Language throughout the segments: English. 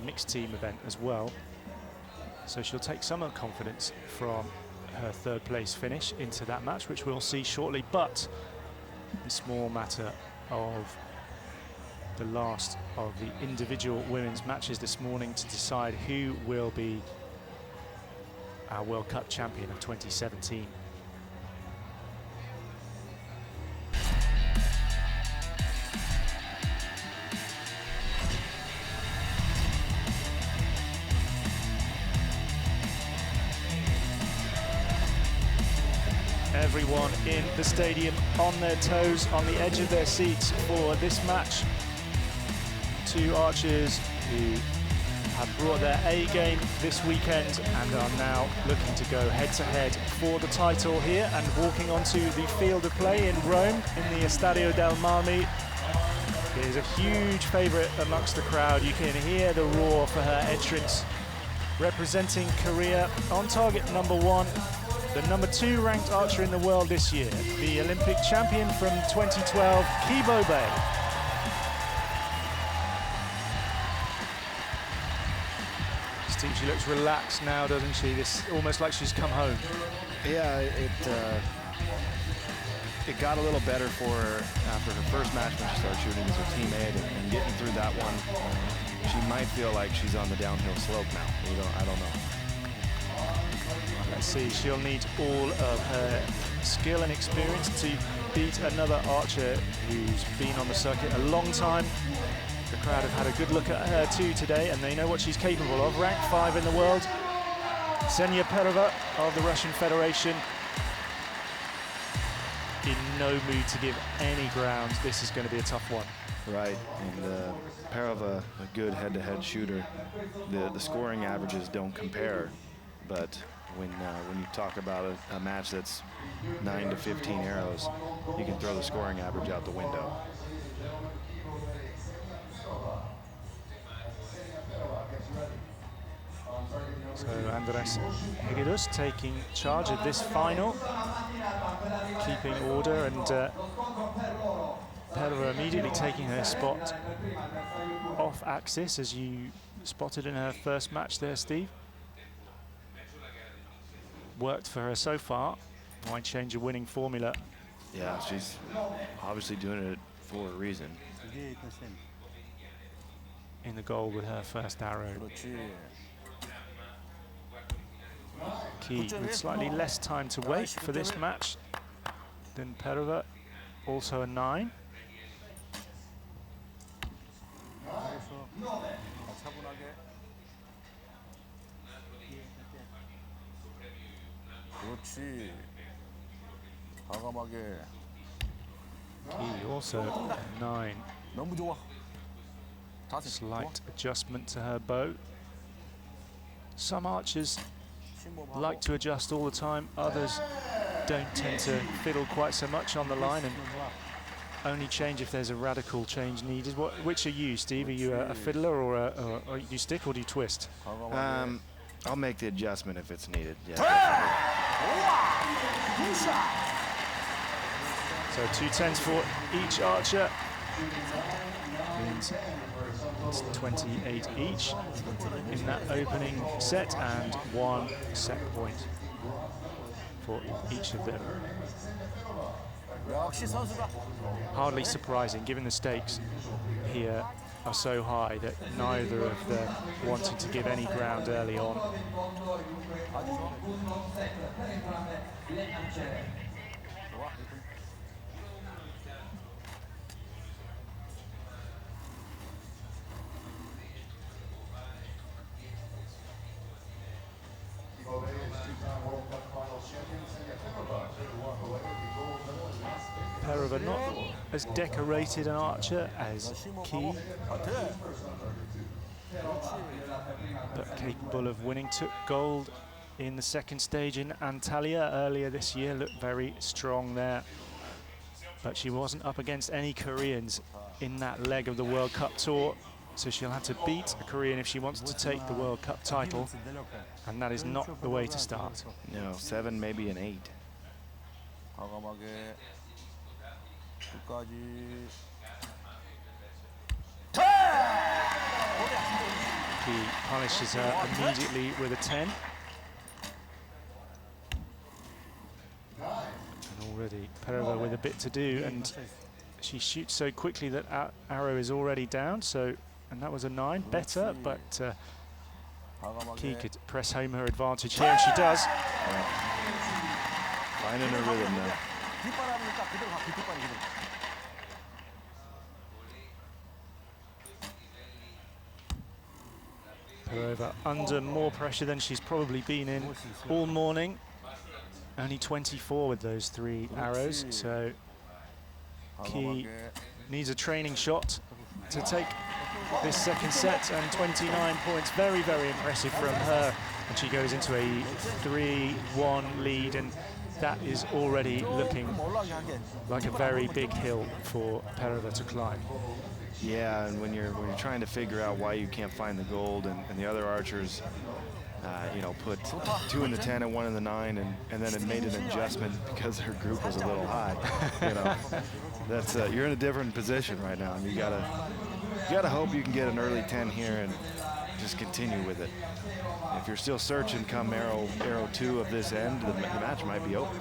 mixed team event as well. So she'll take some of the confidence from her third place finish into that match, which we'll see shortly. But the small matter of the last of the individual women's matches this morning to decide who will be our World Cup champion of 2017. Everyone in the stadium on their toes, on the edge of their seats for this match. Two archers who have brought their A game this weekend and are now looking to go head-to-head for the title here, and walking onto the field of play in Rome in the Estadio del Marmi. It is a huge favourite amongst the crowd. You can hear the roar for her entrance. Representing Korea, on target number 1. The number 2 ranked archer in the world this year, the Olympic champion from 2012, Kibobe. Steve, she looks relaxed now, doesn't she? This almost like she's come home. Yeah, it got a little better for her after her first match when she started shooting as her teammate, and getting through that one. She might feel like she's on the downhill slope now. I don't know. Let's see, she'll need all of her skill and experience to beat another archer who's been on the circuit a long time. The crowd have had a good look at her too today, and they know what she's capable of. Ranked 5 in the world, Ksenia Perova of the Russian Federation. In no mood to give any ground. This is going to be a tough one. Right, and Perova, a good head-to-head shooter. The scoring averages don't compare, but when you talk about a match that's 9 to 15 arrows, you can throw the scoring average out the window. So Andres Hegedus taking charge of this final, keeping order, and Perova immediately taking her spot off axis, as you spotted in her first match there, Steve. Worked for her so far. Why change a winning formula? Yeah, she's obviously doing it for a reason. In the goal with her first arrow. Key with slightly less time to wait for this match than Perova, also a 9. Key also a 9. Slight adjustment to her bow. Some archers like to adjust all the time, others don't tend to fiddle quite so much on the line and only change if there's a radical change needed. Which are you, Steve? Are you a fiddler, or do you stick, or do you twist? I'll make the adjustment if it's needed. Yeah, so 2 10s for each archer. Means it's 28 each in that opening set, and 1 set point for each of them. Hardly surprising, given the stakes here are so high, that neither of them wanting to give any ground early on. Perova not as decorated an archer as Key, but capable of winning. Took gold in the second stage in Antalya earlier this year, looked very strong there. But she wasn't up against any Koreans in that leg of the World Cup tour, so she'll have to beat a Korean if she wants to take the World Cup title, and that is not the way to start. No, 7, maybe an 8. Key punishes her immediately with a 10. And already Perova with a bit to do, and she shoots so quickly that arrow is already down. So, and that was a 9, better, but Key could press home her advantage here, and she does. Finding her rhythm now. Perova under more pressure than she's probably been in all morning. Only 24 with those 3 arrows, so Key needs a training shot to take this second set, and 29 points, very, very impressive from her. And she goes into a 3-1 lead, and that is already looking like a very big hill for Perova to climb. Yeah, and when you're trying to figure out why you can't find the gold, and the other archers, you know, put 2 in the 10 and 1 in the 9, and then it made an adjustment because her group was a little high. You know, that's you're in a different position right now, and you gotta hope you can get an early 10 here and just continue with it. If you're still searching come arrow 2 of this end, the match might be over.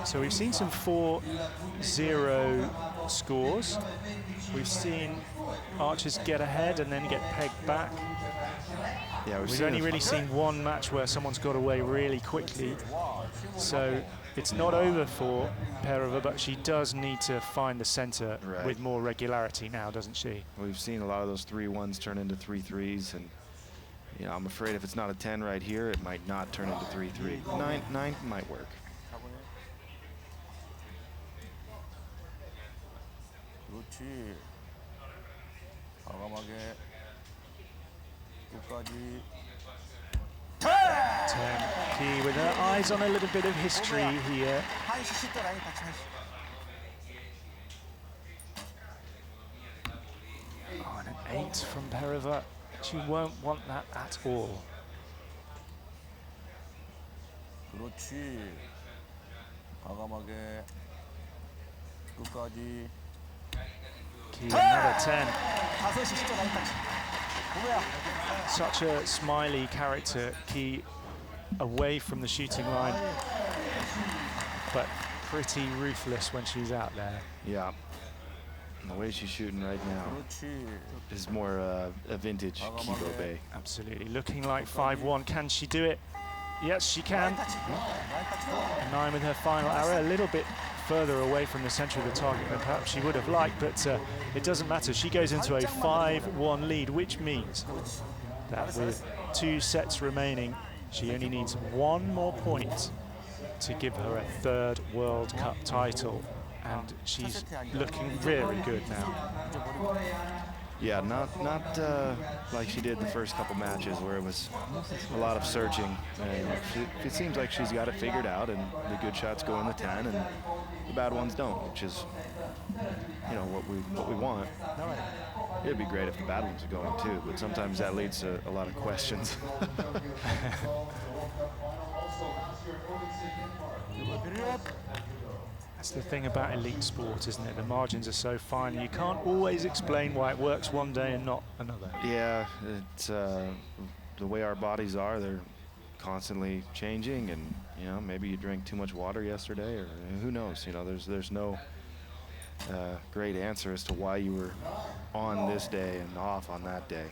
So we've seen some 4-0 scores. We've seen archers get ahead and then get pegged back. Yeah, we've only really seen one match where someone's got away really quickly. So it's not over for Perova, but she does need to find the center with more regularity now, doesn't she? We've seen a lot of those 3-1s turn into 3-3s, and you know, I'm afraid if it's not a 10 right here, it might not turn into 3-3. 9 might work. Key with her eyes on a little bit of history here. Oh, and an 8 from Perova. She won't want that at all. Key, another 10. Such a smiley character, Key, away from the shooting line, but pretty ruthless when she's out there. Yeah. And the way she's shooting right now is more a vintage Kibo Bay. Absolutely. Looking like 5-1. Can she do it? Yes, she can. A 9 with her final arrow, a little bit further away from the center of the target than perhaps she would have liked, but it doesn't matter. She goes into a 5-1 lead, which means that with 2 sets remaining, she only needs 1 more point to give her a 3rd World Cup title, and she's looking very good now. Yeah, not like she did the first couple matches where it was a lot of searching. It seems like she's got it figured out, and the good shots go in the 10, and the bad ones don't, which is, you know, what we want. It'd be great if the bad ones are going too, but sometimes that leads to a lot of questions. That's the thing about elite sport, isn't it? The margins are so fine. You can't always explain why it works one day and not another. Yeah, it's the way our bodies are. They're constantly changing, and you know, maybe you drank too much water yesterday, or who knows? You know, there's no great answer as to why you were on this day and off on that day.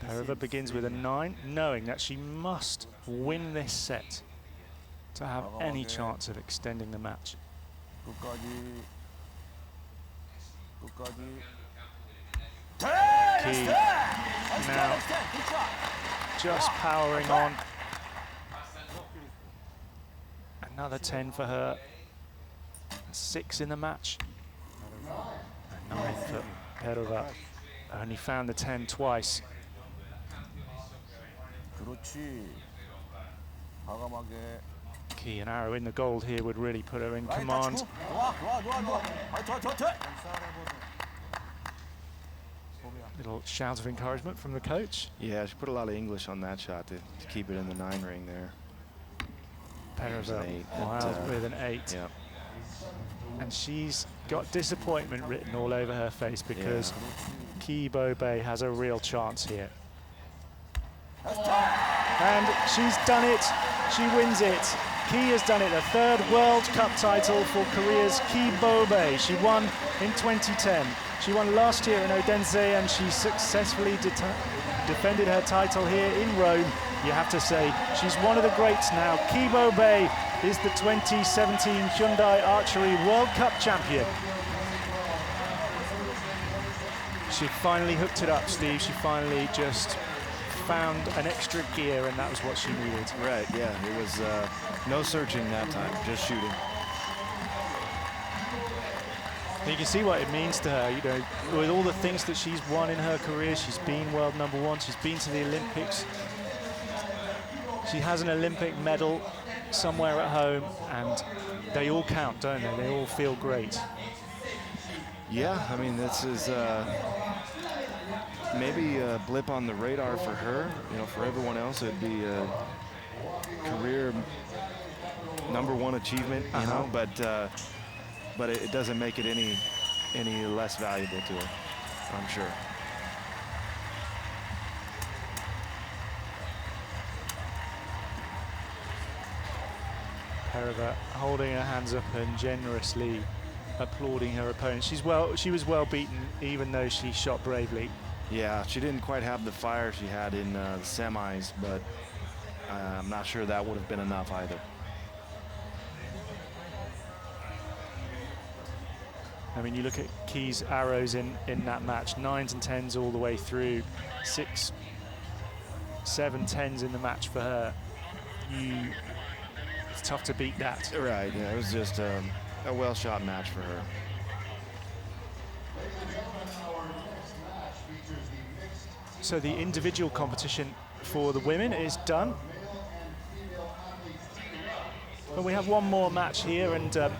Perova begins with a 9, knowing that she must win this set to have any chance of extending the match. Key now just powering on. Another 10 for her. 6 in the match. A 9 for Perova. Only found the 10 twice. Key, an arrow in the gold here would really put her in command. Little shout of encouragement from the coach. Yeah, she put a lot of English on that shot to keep it in the 9 ring there. Perova wild with an 8. Yeah. And she's got disappointment written all over her face because Ki Bo-Bei has a real chance here. And she's done it. She wins it. Ki has done it. A third World Cup title for Korea's Ki Bo-Bei. She won in 2010. She won last year in Odense, and she successfully defended her title here in Rome. You have to say, she's one of the greats now. Ki Bo-Bei is the 2017 Hyundai Archery World Cup champion. She finally hooked it up, Steve. She finally just found an extra gear, and that was what she needed. Right, yeah, it was no searching that time, just shooting. You can see what it means to her, you know, with all the things that she's won in her career. She's been world #1, she's been to the Olympics. She has an Olympic medal somewhere at home, and they all count, don't they? They all feel great. Yeah, I mean, this is maybe a blip on the radar for her. You know, for everyone else, it'd be a career #1 achievement, you know, but it doesn't make it any less valuable to her, I'm sure. Perova holding her hands up and generously applauding her opponent. She was well beaten, even though she shot bravely. Yeah, she didn't quite have the fire she had in the semis, but I'm not sure that would have been enough either. I mean, you look at Ki's arrows in that match, 9s and 10s all the way through, 6, 7 10s in the match for her. It's tough to beat that. Right, yeah, it was just a well-shot match for her. So the individual competition for the women is done. But we have one more match here, and